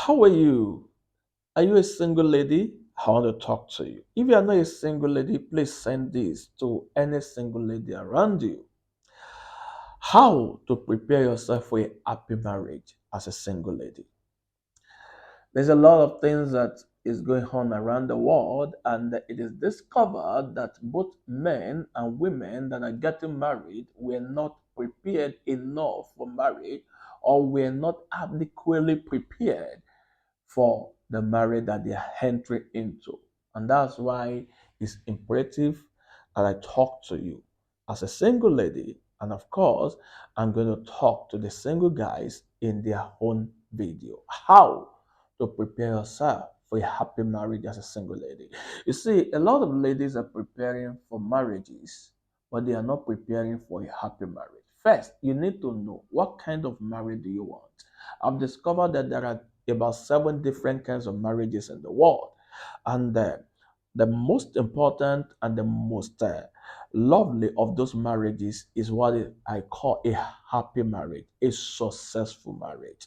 How are you? Are you a single lady? I want to talk to you. If you are not a single lady, please send this to any single lady around you. How to prepare yourself for a happy marriage as a single lady? There's a lot of things that is going on around the world, and it is discovered that both men and women that are getting married were not prepared enough for marriage or were not adequately prepared for the marriage that they are entering into. And that's why it's imperative that I talk to you as a single lady. And of course, I'm going to talk to the single guys in their own video. How to prepare yourself for a happy marriage as a single lady. You see, a lot of ladies are preparing for marriages, but they are not preparing for a happy marriage. First, you need to know what kind of marriage do you want. I've discovered that there are about seven different kinds of marriages in the world. And the most important and the most lovely of those marriages is what I call a happy marriage, a successful marriage.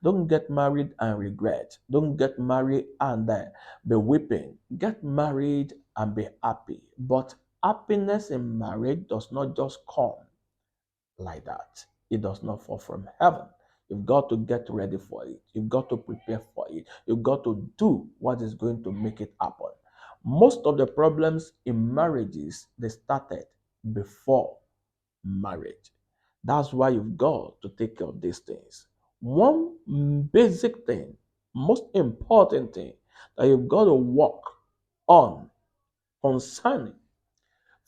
Don't get married and regret. Don't get married and be weeping. Get married and be happy. But happiness in marriage does not just come like that. It does not fall from heaven. You've got to get ready for it. You've got to prepare for it. You've got to do what is going to make it happen. Most of the problems in marriages, they started before marriage. That's why you've got to take care of these things. One basic thing, most important thing that you've got to work on concerning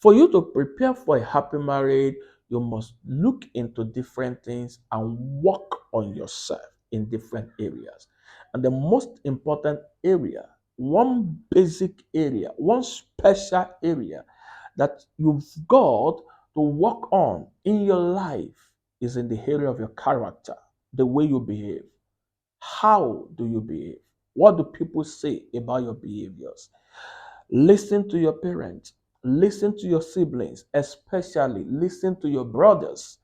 for you to prepare for a happy marriage, you must look into different things and work on yourself in different areas. And the most important area, one basic area, one special area that you've got to work on in your life is in the area of your character, the way you behave. How do you behave? What do people say about your behaviors? Listen to your parents. Listen to your siblings, especially listen to your brothers.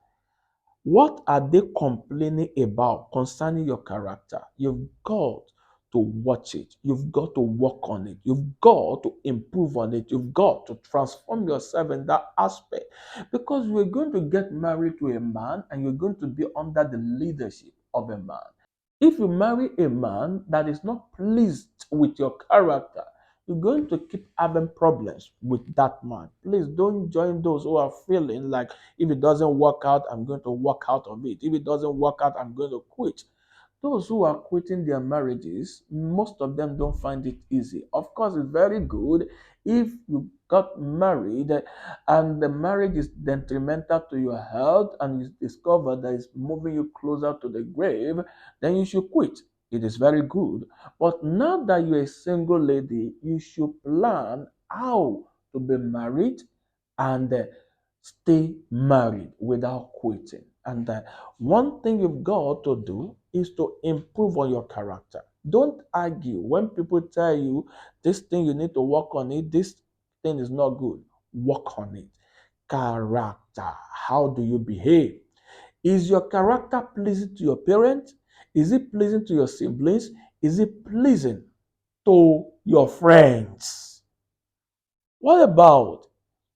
What are they complaining about concerning your character? You've got to watch it. You've got to work on it. You've got to improve on it. You've got to transform yourself in that aspect because you're going to get married to a man and you're going to be under the leadership of a man. If you marry a man that is not pleased with your character, you're going to keep having problems with that man. Please don't join those who are feeling like if it doesn't work out, I'm going to walk out of it. If it doesn't work out, I'm going to quit. Those who are quitting their marriages, most of them don't find it easy. Of course, it's very good if you got married and the marriage is detrimental to your health and you discover that it's moving you closer to the grave, then you should quit. It is very good. But now that you're a single lady, you should plan how to be married and stay married without quitting. And one thing you've got to do is to improve on your character. Don't argue when people tell you this thing you need to work on it, this thing is not good. Work on it. Character. How do you behave? Is your character pleasing to your parents? Is it pleasing to your siblings? Is it pleasing to your friends? What about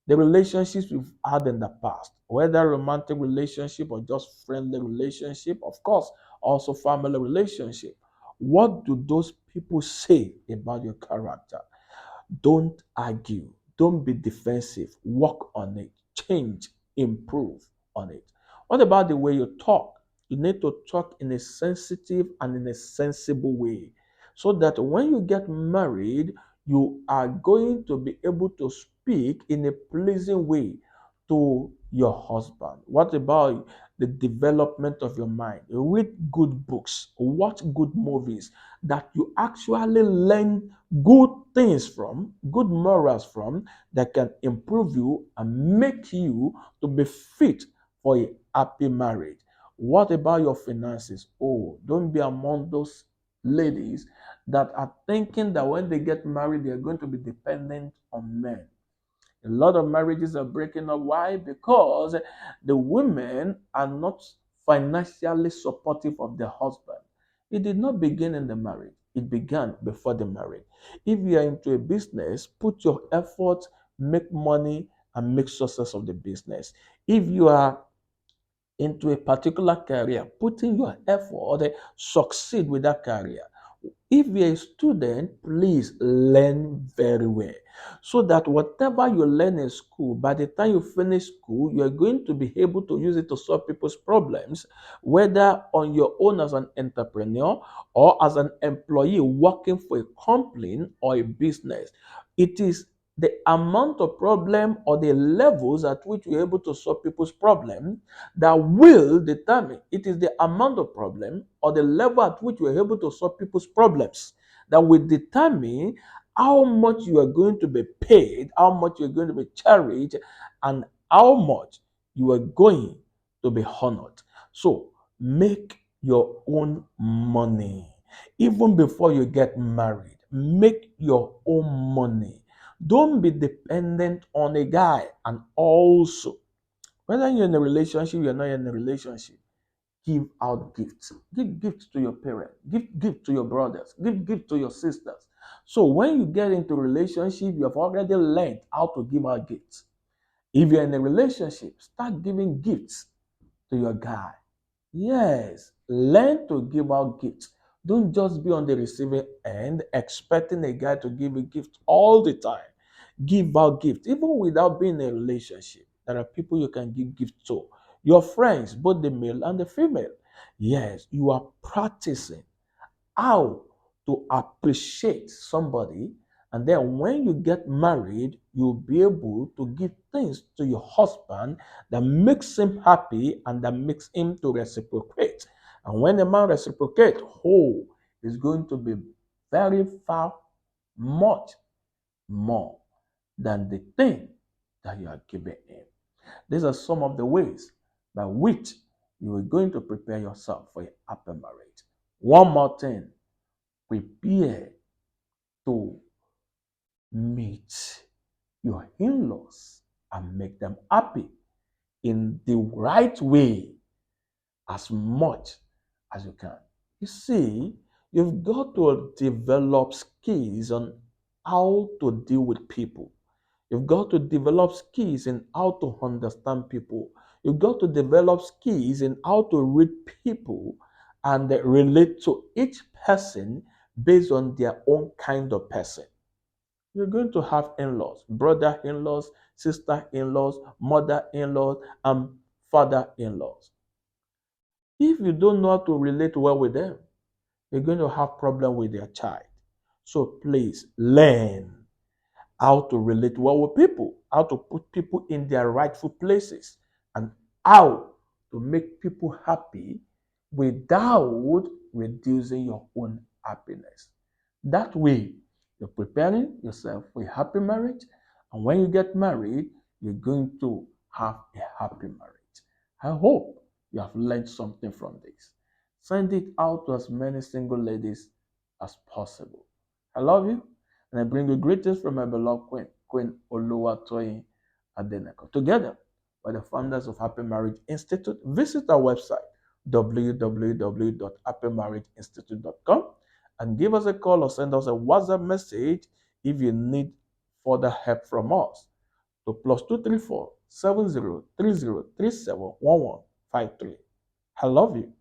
the relationships we've had in the past, whether romantic relationship or just friendly relationship, of course, also family relationship? What do those people say about your character? Don't argue. Don't be defensive. Work on it. Change. Improve on it. What about the way you talk? You need to talk in a sensitive and in a sensible way so that when you get married, you are going to be able to speak in a pleasing way to your husband. What about the development of your mind? Read good books, watch good movies that you actually learn good things from, good morals from, that can improve you and make you to be fit for a happy marriage. What about your finances? Oh, don't be among those ladies that are thinking that when they get married, they're going to be dependent on men. A lot of marriages are breaking up. Why? Because the women are not financially supportive of their husband. It did not begin in the marriage. It began before the marriage. If you are into a business, put your effort, make money, and make success of the business. If you are into a particular career, putting your effort, succeed with that career. If you're a student, please learn very well so that whatever you learn in school, by the time you finish school, you're going to be able to use it to solve people's problems, whether on your own as an entrepreneur or as an employee working for a company or a business. It is the amount of problem or the levels at which you're able to solve people's problem that will determine. It is the amount of problem or the level at which you're able to solve people's problems that will determine how much you are going to be paid, how much you're going to be cherished, and how much you are going to be honored. So make your own money. Even before you get married, make your own money. Don't be dependent on a guy. And also, whether you're in a relationship, you're not in a relationship, give out gifts. Give gifts to your parents. Give gift to your brothers. Give gift to your sisters. So when you get into a relationship, you have already learned how to give out gifts. If you're in a relationship, start giving gifts to your guy. Yes, learn to give out gifts. Don't just be on the receiving end expecting a guy to give you gift all the time. Give out gifts, even without being in a relationship. There are people you can give gifts to. Your friends, both the male and the female. Yes, you are practicing how to appreciate somebody. And then when you get married, you'll be able to give things to your husband that makes him happy and that makes him to reciprocate. And when a man reciprocates, oh, is going to be very far much more than the thing that you are giving him. These are some of the ways by which you are going to prepare yourself for a happy marriage. One more thing, prepare to meet your in-laws and make them happy in the right way as much as you can. You see, you've got to develop skills on how to deal with people. You've got to develop skills in how to understand people. You've got to develop skills in how to read people and relate to each person based on their own kind of person. You're going to have in laws, brother in laws, sister in laws, mother in laws, and father in laws. If you don't know how to relate well with them, you're going to have problem with their child. So please learn how to relate well with people, how to put people in their rightful places, and how to make people happy without reducing your own happiness. That way, you're preparing yourself for a happy marriage, and when you get married, you're going to have a happy marriage. I hope you have learned something from this. Send it out to as many single ladies as possible. I love you, and I bring you greetings from my beloved Queen, Queen Oluwatoyin Adeneko. Together, by the founders of Happy Marriage Institute, visit our website www.happymarriageinstitute.com and give us a call or send us a WhatsApp message if you need further help from us to +234 7030371153. I love you.